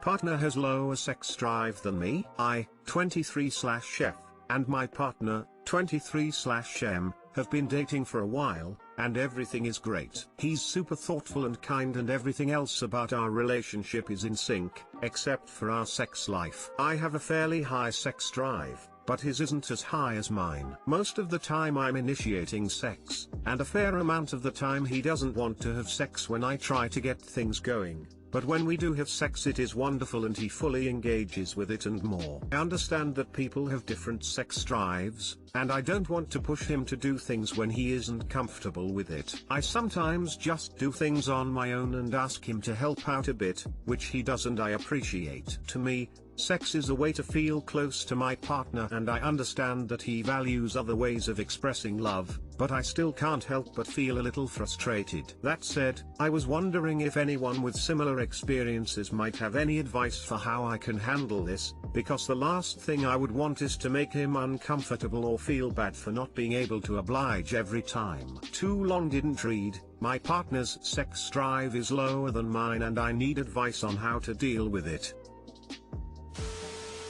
partner has lower sex drive than me. I, 23/chef, and my partner, 23/m, have been dating for a while, and everything is great. He's super thoughtful and kind, and everything else about our relationship is in sync, except for our sex life. I have a fairly high sex drive, but his isn't as high as mine. Most of the time I'm initiating sex, and a fair amount of the time he doesn't want to have sex when I try to get things going. But when we do have sex, it is wonderful and he fully engages with it and more. I understand that people have different sex drives, and I don't want to push him to do things when he isn't comfortable with it. I sometimes just do things on my own and ask him to help out a bit, which he does and I appreciate. To me, sex is a way to feel close to my partner, and I understand that he values other ways of expressing love, but I still can't help but feel a little frustrated. That said, I was wondering if anyone with similar experiences might have any advice for how I can handle this, because the last thing I would want is to make him uncomfortable or feel bad for not being able to oblige every time. Too long didn't read. My partner's sex drive is lower than mine and I need advice on how to deal with it.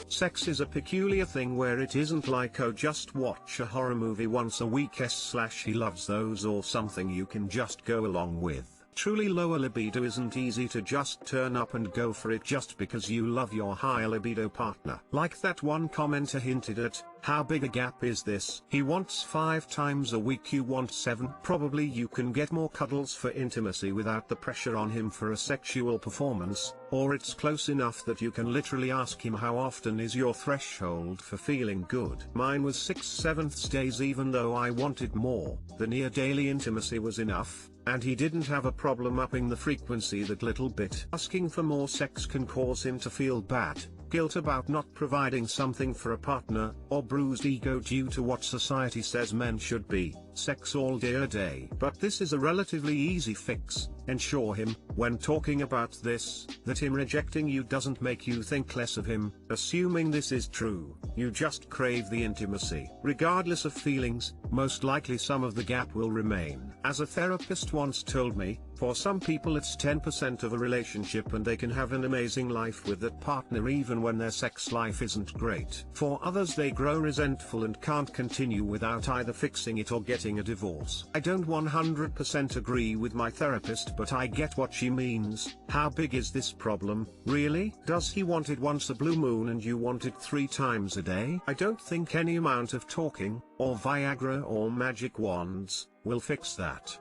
Sex is a peculiar thing where it isn't like, oh, just watch a horror movie once a week / he loves those or something you can just go along with. Truly lower libido isn't easy to just turn up and go for it just because you love your higher libido partner. Like that one commenter hinted at, how big a gap is this? He wants 5 times a week, you want 7. Probably you can get more cuddles for intimacy without the pressure on him for a sexual performance, or it's close enough that you can literally ask him how often is your threshold for feeling good. Mine was 6/7 days, even though I wanted more. The near daily intimacy was enough, and he didn't have a problem upping the frequency that little bit. Asking for more sex can cause him to feel bad, guilt about not providing something for a partner, or bruised ego due to what society says men should be, sex all day a day. But this is a relatively easy fix. Ensure him, when talking about this, that him rejecting you doesn't make you think less of him. Assuming this is true, you just crave the intimacy. Regardless of feelings, most likely some of the gap will remain. As a therapist once told me, for some people it's 10% of a relationship and they can have an amazing life with that partner even when their sex life isn't great. For others, they grow resentful and can't continue without either fixing it or getting a divorce. I don't 100% agree with my therapist, but I get what she means. How big is this problem, really? Does he want it once a blue moon and you want it 3 times a day? I don't think any amount of talking, or Viagra or magic wands, will fix that.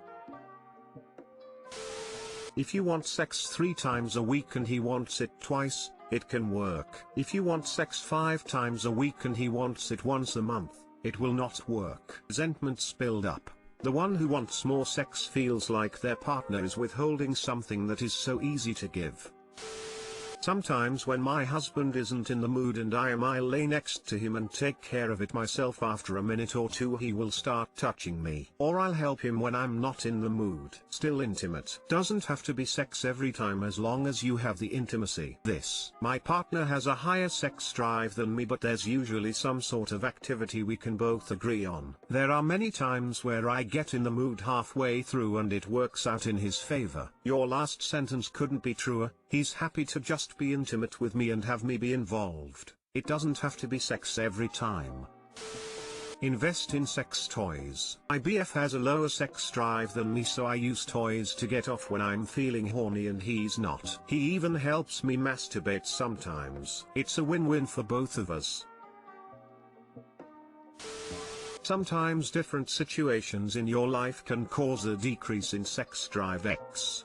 If you want sex 3 times a week and he wants it twice, it can work. If you want sex 5 times a week and he wants it once a month, it will not work. Resentments build up. The one who wants more sex feels like their partner is withholding something that is so easy to give. Sometimes when my husband isn't in the mood and I'll lay next to him and take care of it myself, after a minute or two he will start touching me. Or I'll help him when I'm not in the mood. Still intimate. Doesn't have to be sex every time as long as you have the intimacy. My partner has a higher sex drive than me, but there's usually some sort of activity we can both agree on. There are many times where I get in the mood halfway through and it works out in his favor. Your last sentence couldn't be truer. He's happy to just be intimate with me and have me be involved. It doesn't have to be sex every time. Invest in sex toys. My BF has a lower sex drive than me, so I use toys to get off when I'm feeling horny and he's not. He even helps me masturbate sometimes. It's a win-win for both of us. Sometimes different situations in your life can cause a decrease in sex drive.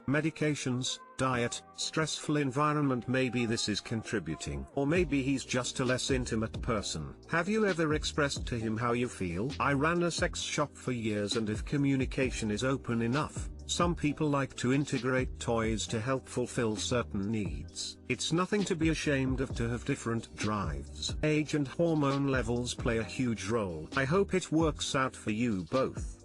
Medications, diet, stressful environment, maybe this is contributing. Or maybe he's just a less intimate person. Have you ever expressed to him how you feel? I ran a sex shop for years, and if communication is open enough, some people like to integrate toys to help fulfill certain needs. It's nothing to be ashamed of to have different drives. Age and hormone levels play a huge role. I hope it works out for you both.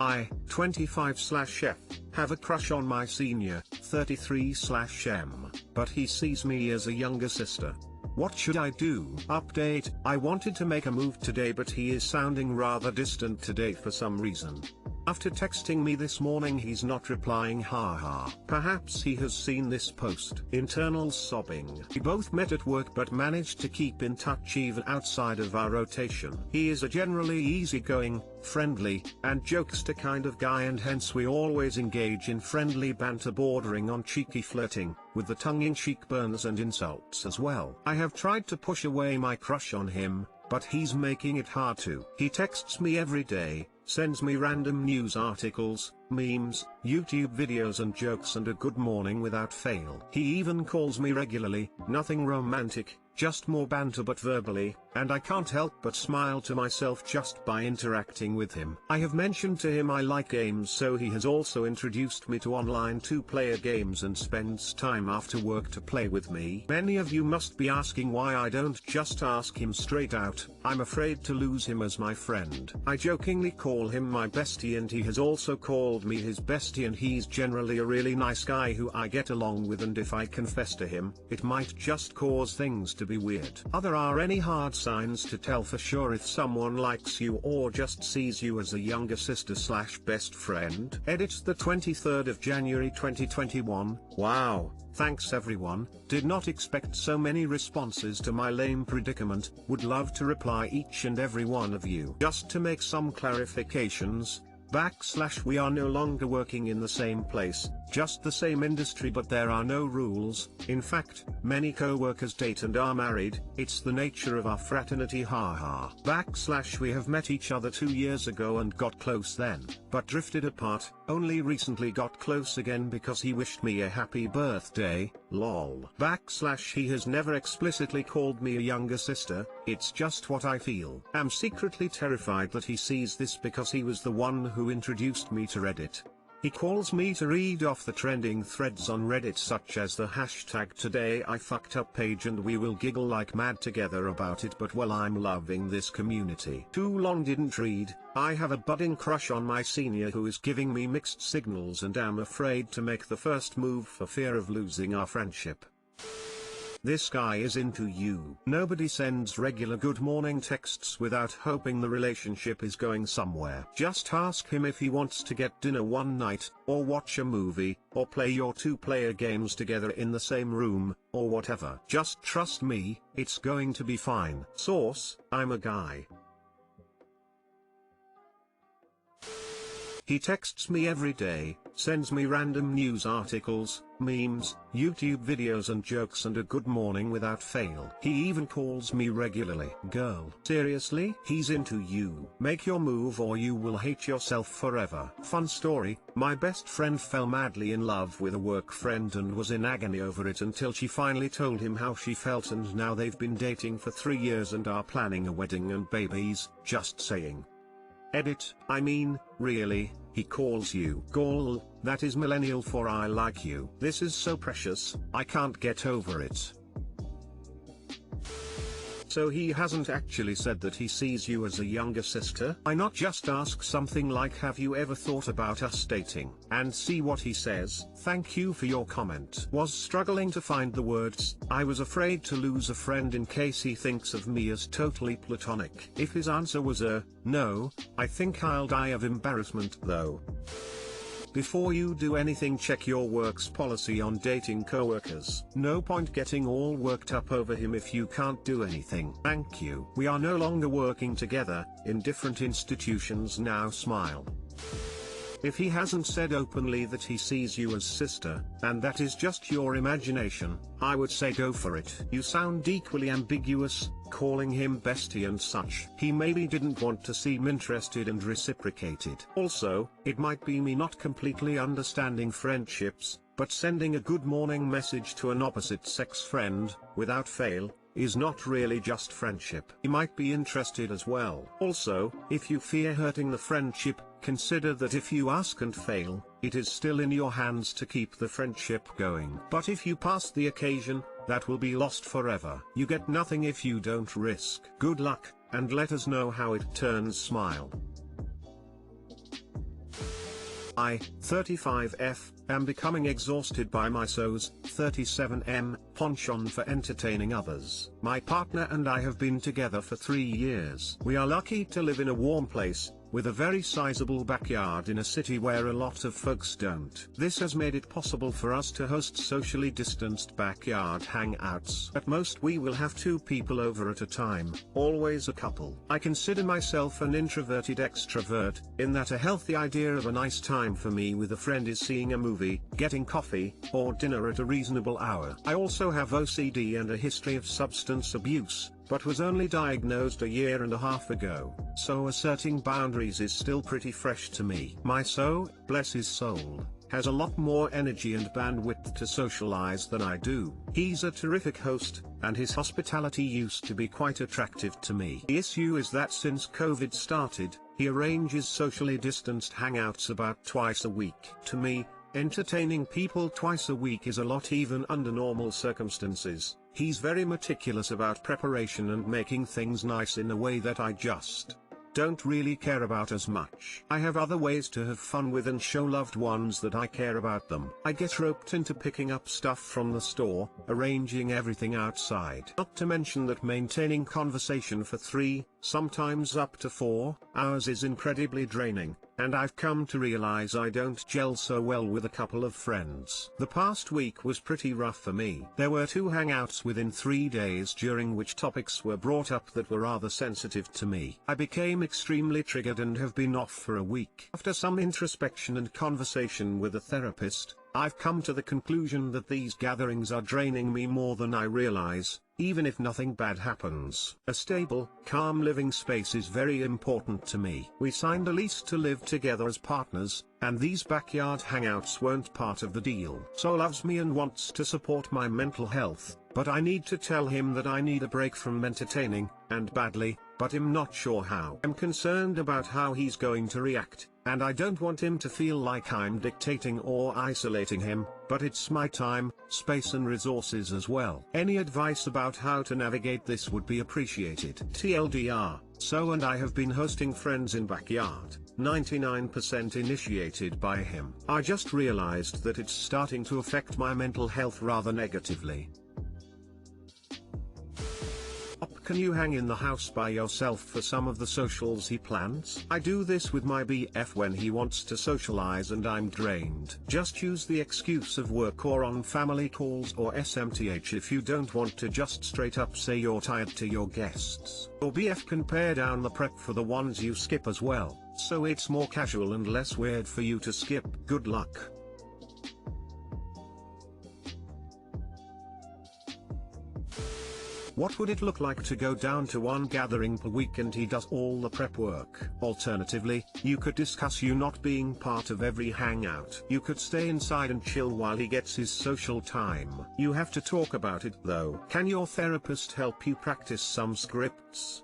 I, 25/F, have a crush on my senior, 33/M, but he sees me as a younger sister. What should I do? Update: I wanted to make a move today, but he is sounding rather distant today for some reason. After texting me this morning he's not replying, haha. Perhaps he has seen this post. Internal sobbing. We both met at work but managed to keep in touch even outside of our rotation. He is a generally easygoing, friendly, and jokester kind of guy, and hence we always engage in friendly banter bordering on cheeky flirting, with the tongue-in-cheek burns and insults as well. I have tried to push away my crush on him, but he's making it hard to. He texts me every day, sends me random news articles, memes, YouTube videos and jokes and a good morning without fail. He even calls me regularly, nothing romantic, just more banter but verbally, and I can't help but smile to myself just by interacting with him. I have mentioned to him I like games, so he has also introduced me to online two-player games and spends time after work to play with me. Many of you must be asking why I don't just ask him straight out. I'm afraid to lose him as my friend. I jokingly call him my bestie and he has also called me his bestie, and he's generally a really nice guy who I get along with, and if I confess to him, it might just cause things to be weird. Are there any hard signs to tell for sure if someone likes you or just sees you as a younger sister slash best friend? Edit the 23rd of January 2021. Wow, thanks everyone. Did not expect so many responses to my lame predicament. Would love to reply each and every one of you. Just to make some clarifications, we are no longer working in the same place, just the same industry, but there are no rules. In fact, many co-workers date and are married. It's the nature of our fraternity, haha. We have met each other 2 years ago and got close then, but drifted apart. Only recently got close again because he wished me a happy birthday, lol. He has never explicitly called me a younger sister, it's just what I feel. I'm secretly terrified that he sees this because he was the one who introduced me to Reddit. He calls me to read off the trending threads on Reddit, such as the hashtag today I fucked up page, and we will giggle like mad together about it, but well, I'm loving this community. Too long didn't read. I have a budding crush on my senior who is giving me mixed signals and am afraid to make the first move for fear of losing our friendship. This guy is into you. Nobody sends regular good morning texts without hoping the relationship is going somewhere. Just ask him if he wants to get dinner one night, or watch a movie, or play your two-player games together in the same room, or whatever. Just trust me, it's going to be fine. Source: I'm a guy. He texts me every day, sends me random news articles, memes, YouTube videos and jokes and a good morning without fail. He even calls me regularly. Girl, seriously? He's into you. Make your move or you will hate yourself forever. Fun story: my best friend fell madly in love with a work friend and was in agony over it until she finally told him how she felt, and now they've been dating for 3 years and are planning a wedding and babies. Just saying. Edit: I mean, really, he calls you. Gall, that is millennial for I like you. This is so precious, I can't get over it. So he hasn't actually said that he sees you as a younger sister? Why not just ask something like, have you ever thought about us dating? And see what he says. Thank you for your comment. Was struggling to find the words. I was afraid to lose a friend in case he thinks of me as totally platonic. If his answer was no, I think I'll die of embarrassment though. Before you do anything, check your work's policy on dating coworkers. No point getting all worked up over him if you can't do anything. Thank you. We are no longer working together, in different institutions now, smile. If he hasn't said openly that he sees you as sister, and that is just your imagination, I would say go for it. You sound equally ambiguous, calling him bestie and such. He maybe didn't want to seem interested and reciprocated. Also, it might be me not completely understanding friendships, but sending a good morning message to an opposite sex friend, without fail, is not really just friendship. He might be interested as well. Also, if you fear hurting the friendship, consider that if you ask and fail, it is still in your hands to keep the friendship going. But if you pass the occasion, that will be lost forever. You get nothing if you don't risk. Good luck, and let us know how it turns, smile. I, 35F, am becoming exhausted by my so's 37M penchant for entertaining others. My partner and I have been together for 3 years. We are lucky to live in a warm place, with a very sizable backyard in a city where a lot of folks don't. This has made it possible for us to host socially distanced backyard hangouts. At most we will have 2 people over at a time, always a couple. I consider myself an introverted extrovert, in that a healthy idea of a nice time for me with a friend is seeing a movie, getting coffee, or dinner at a reasonable hour. I also have OCD and a history of substance abuse, but was only diagnosed a year and a half ago, so asserting boundaries is still pretty fresh to me. My so, bless his soul, has a lot more energy and bandwidth to socialize than I do. He's a terrific host, and his hospitality used to be quite attractive to me. The issue is that since COVID started, he arranges socially distanced hangouts about twice a week. To me, entertaining people twice a week is a lot even under normal circumstances. He's very meticulous about preparation and making things nice in a way that I just don't really care about as much. I have other ways to have fun with and show loved ones that I care about them. I get roped into picking up stuff from the store, arranging everything outside. Not to mention that maintaining conversation for 3, sometimes up to 4, hours is incredibly draining, and I've come to realize I don't gel so well with a couple of friends. The past week was pretty rough for me. There were 2 hangouts within 3 days during which topics were brought up that were rather sensitive to me. I became extremely triggered and have been off for a week. After some introspection and conversation with a therapist, I've come to the conclusion that these gatherings are draining me more than I realize, even if nothing bad happens. A stable, calm living space is very important to me. We signed a lease to live together as partners, and these backyard hangouts weren't part of the deal. So loves me and wants to support my mental health, but I need to tell him that I need a break from entertaining, and badly, but I'm not sure how. I'm concerned about how he's going to react, and I don't want him to feel like I'm dictating or isolating him, but it's my time, space and resources as well. Any advice about how to navigate this would be appreciated. TLDR, so and I have been hosting friends in backyard, 99% initiated by him. I just realized that it's starting to affect my mental health rather negatively. Can you hang in the house by yourself for some of the socials he plans? I do this with my BF when he wants to socialize and I'm drained. Just use the excuse of work or on family calls or SMTH if you don't want to just straight up say you're tired to your guests. Your BF can pare down the prep for the ones you skip as well, so it's more casual and less weird for you to skip. Good luck. What would it look like to go down to 1 gathering per week and he does all the prep work? Alternatively, you could discuss you not being part of every hangout. You could stay inside and chill while he gets his social time. You have to talk about it though. Can your therapist help you practice some scripts?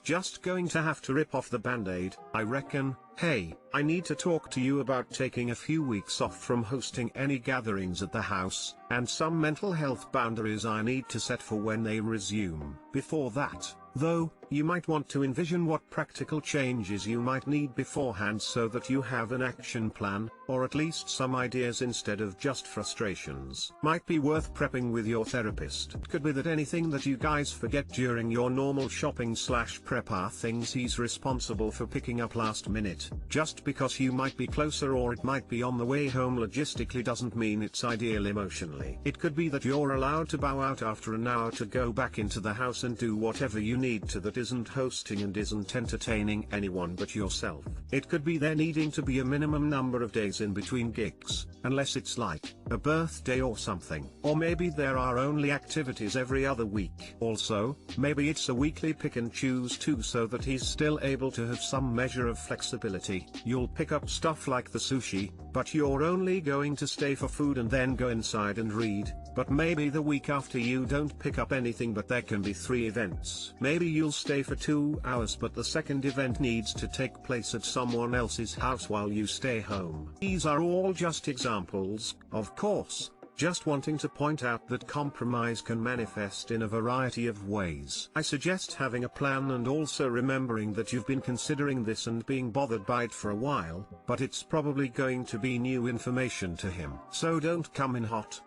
Just going to have to rip off the band-aid, I reckon. Hey, I need to talk to you about taking a few weeks off from hosting any gatherings at the house, and some mental health boundaries I need to set for when they resume. Before that, though, you might want to envision what practical changes you might need beforehand so that you have an action plan, or at least some ideas instead of just frustrations. Might be worth prepping with your therapist. It could be that anything that you guys forget during your normal shopping/prep are things he's responsible for picking up last minute. Just because you might be closer or it might be on the way home logistically doesn't mean it's ideal emotionally. It could be that you're allowed to bow out after an hour to go back into the house and do whatever you need to that isn't hosting and isn't entertaining anyone but yourself. It could be there needing to be a minimum number of days in between gigs, unless it's like a birthday or something. Or maybe there are only activities every other week. Also, maybe it's a weekly pick and choose too so that he's still able to have some measure of flexibility. You'll pick up stuff like the sushi, but you're only going to stay for food and then go inside and read. But maybe the week after you don't pick up anything but there can be 3 events. Maybe you'll stay for 2 hours but the second event needs to take place at someone else's house while you stay home. These are all just examples, of course. just wanting to point out that compromise can manifest in a variety of ways. I suggest having a plan and also remembering that you've been considering this and being bothered by it for a while, but it's probably going to be new information to him. So don't come in hot.